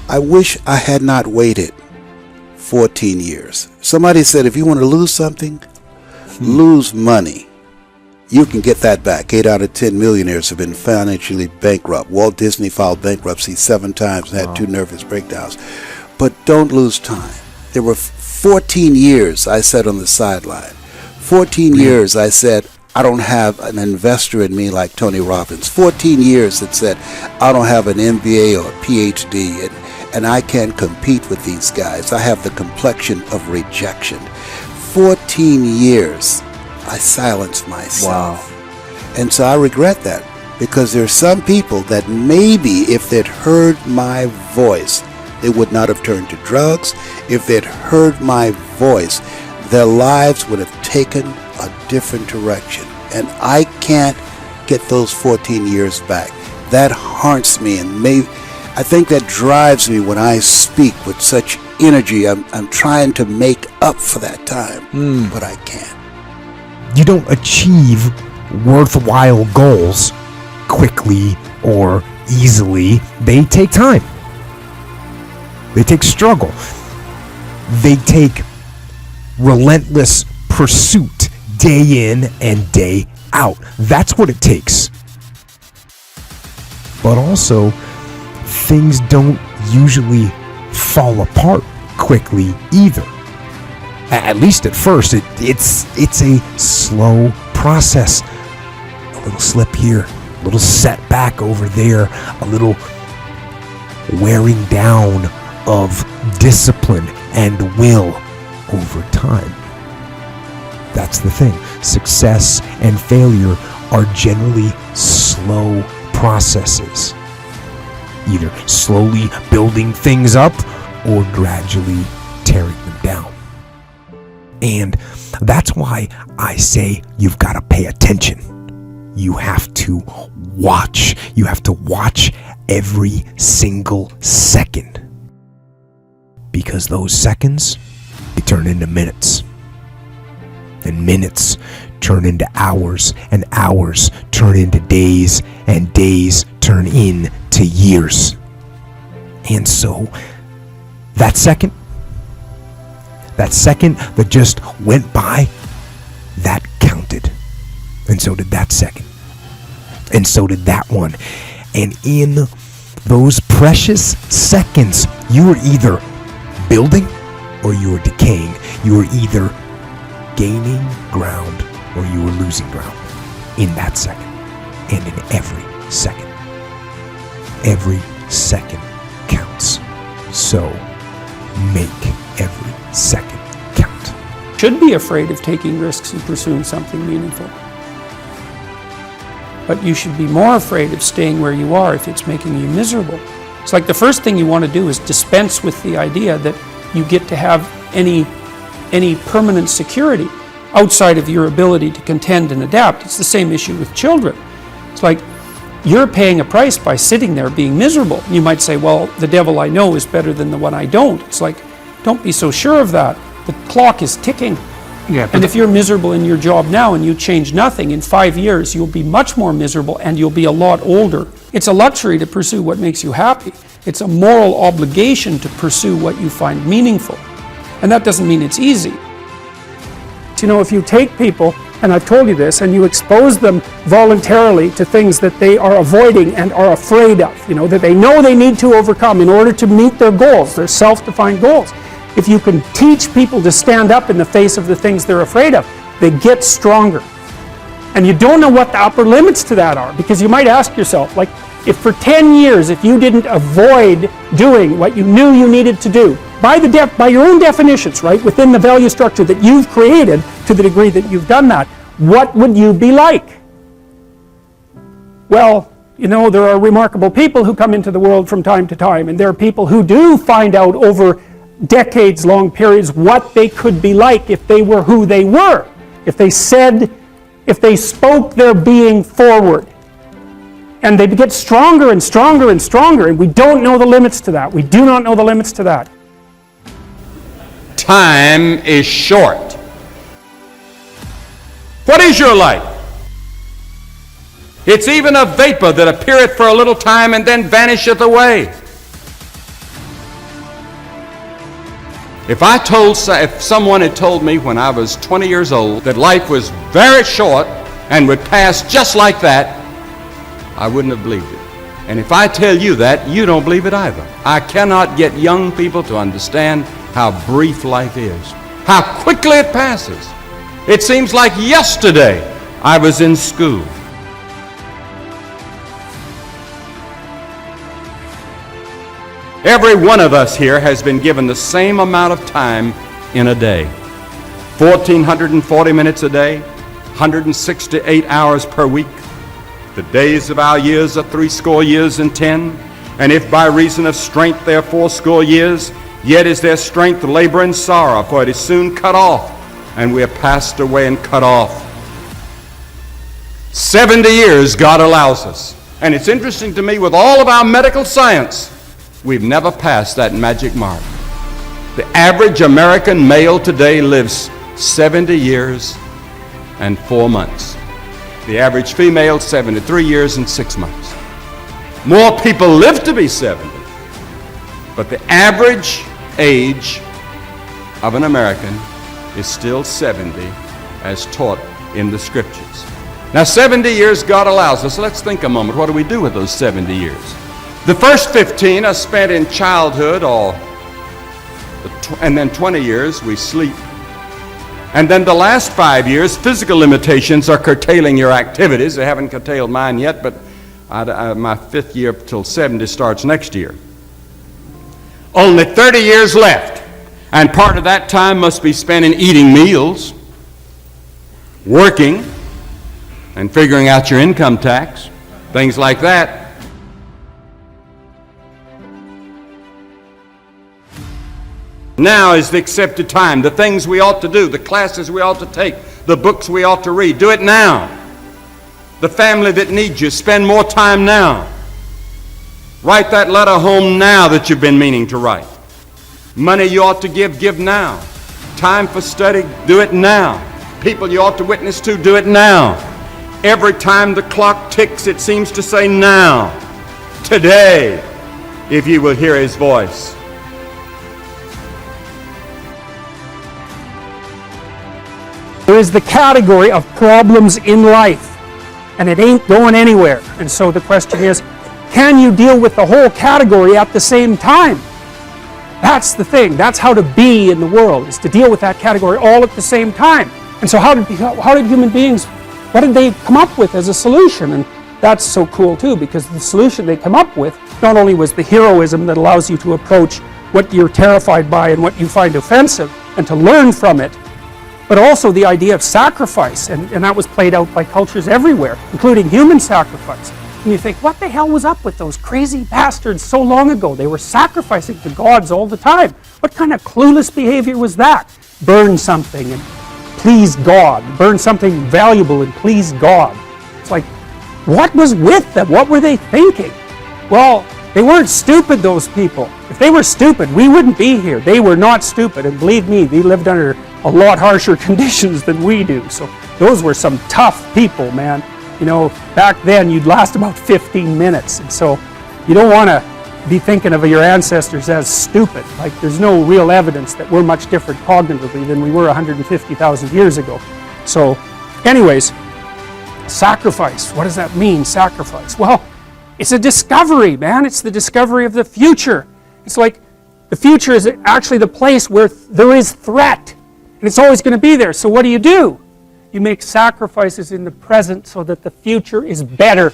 I wish I had not waited 14 years. Somebody said if you want to lose something, lose money. You can get that back. 8 out of 10 millionaires have been financially bankrupt. Walt Disney filed bankruptcy 7 times and had 2 nervous breakdowns. But don't lose time. There were 14 years I sat on the sideline. 14 years I said, I don't have an investor in me like Tony Robbins. 14 years that said, I don't have an MBA or a PhD, and I can't compete with these guys. I have the complexion of rejection. 14 years I silenced myself. Wow. And so I regret that, because there's some people that maybe if they'd heard my voice, they would not have turned to drugs. If they'd heard my voice, their lives would have taken a different direction. And I can't get those 14 years back. That haunts me, and I think that drives me when I speak with such energy. I'm trying to make up for that time, but I can't. You don't achieve worthwhile goals quickly or easily. They take time. They take struggle. They take relentless pursuit day in and day out. That's what it takes. But also, things don't usually fall apart quickly either. At least at first, it's a slow process. A little slip here, a little setback over there, a little wearing down of discipline and will over time. That's the thing. Success and failure are generally slow processes. Either slowly building things up or gradually tearing them down. And that's why I say you've got to pay attention. You have to watch. You have to watch every single second. Because those seconds, they turn into minutes. And minutes turn into hours, and hours turn into days, and days turn into years. And so, that second that just went by, that counted. And so did that second. And so did that one. And in those precious seconds, you were either building or you were decaying. You were either gaining ground or you were losing ground in that second. And in every second. Every second counts. So make every second count. Should be afraid of taking risks and pursuing something meaningful. But you should be more afraid of staying where you are if it's making you miserable. It's like the first thing you want to do is dispense with the idea that you get to have any permanent security outside of your ability to contend and adapt. It's the same issue with children. It's like you're paying a price by sitting there being miserable. You might say, well, the devil I know is better than the one I don't. It's like, don't be so sure of that. The clock is ticking. Yeah, and if you're miserable in your job now and you change nothing, in 5 years you'll be much more miserable and you'll be a lot older. It's a luxury to pursue what makes you happy. It's a moral obligation to pursue what you find meaningful. And that doesn't mean it's easy. You know, if you take people, and I've told you this, and you expose them voluntarily to things that they are avoiding and are afraid of, that they know they need to overcome in order to meet their goals, their self-defined goals. If you can teach people to stand up in the face of the things they're afraid of, they get stronger. And you don't know what the upper limits to that are, because you might ask yourself, like, if for 10 years, if you didn't avoid doing what you knew you needed to do, by your own definitions, right, within the value structure that you've created, to the degree that you've done that, what would you be like? Well, there are remarkable people who come into the world from time to time, and there are people who do find out over decades-long periods what they could be like if they were who they were, if they spoke their being forward. And they get stronger and stronger and stronger, and we don't know the limits to that. We do not know the limits to that. Time is short. What is your life? It's even a vapor that appeareth for a little time and then vanisheth away. If someone had told me when I was 20 years old that life was very short and would pass just like that, I wouldn't have believed it. And if I tell you that, you don't believe it either. I cannot get young people to understand how brief life is, how quickly it passes. It seems like yesterday I was in school. Every one of us here has been given the same amount of time in a day. 1,440 minutes a day, 168 hours per week. The days of our years are 80 years and 10. And if by reason of strength they are 80 years, yet is their strength labor and sorrow, for it is soon cut off, and we are passed away and cut off. 70 years God allows us. And it's interesting to me, with all of our medical science, we've never passed that magic mark. The average American male today lives 70 years and 4 months. The average female, 73 years and 6 months. More people live to be 70, but the average age of an American is still 70, as taught in the Scriptures. Now, 70 years God allows us. Let's think a moment. What do we do with those 70 years? The first 15 are spent in childhood, and then 20 years we sleep. And then the last 5 years, physical limitations are curtailing your activities. They haven't curtailed mine yet, but my 5th year till 70 starts next year. Only 30 years left, and part of that time must be spent in eating meals, working, and figuring out your income tax, things like that. Now is the accepted time. The things we ought to do, the classes we ought to take, the books we ought to read, do it now. The family that needs you, spend more time now. Write that letter home now that you've been meaning to write. Money you ought to give now. Time for study, do it now. People you ought to witness to, do it now. Every time the clock ticks, it seems to say now. Today, if you will hear His voice. There is the category of problems in life, and it ain't going anywhere. And so the question is, can you deal with the whole category at the same time? That's the thing. That's how to be in the world, is to deal with that category all at the same time. And so how did human beings, what did they come up with as a solution? And that's so cool too, because the solution they come up with not only was the heroism that allows you to approach what you're terrified by and what you find offensive and to learn from it, but also the idea of sacrifice, and that was played out by cultures everywhere, including human sacrifice. And you think, what the hell was up with those crazy bastards so long ago? They were sacrificing to gods all the time. What kind of clueless behavior was that? Burn something and please God. Burn something valuable and please God. It's like, what was with them? What were they thinking? Well, they weren't stupid, those people. If they were stupid, we wouldn't be here. They were not stupid, and believe me, they lived under a lot harsher conditions than we do. So those were some tough people, man. You know, back then you'd last about 15 minutes. And so you don't want to be thinking of your ancestors as stupid. Like, there's no real evidence that we're much different cognitively than we were 150,000 years ago. So anyways, sacrifice. What does that mean, sacrifice? Well, it's a discovery, man. It's the discovery of the future. It's like the future is actually the place where there is threat. And it's always going to be there. So what do? You make sacrifices in the present so that the future is better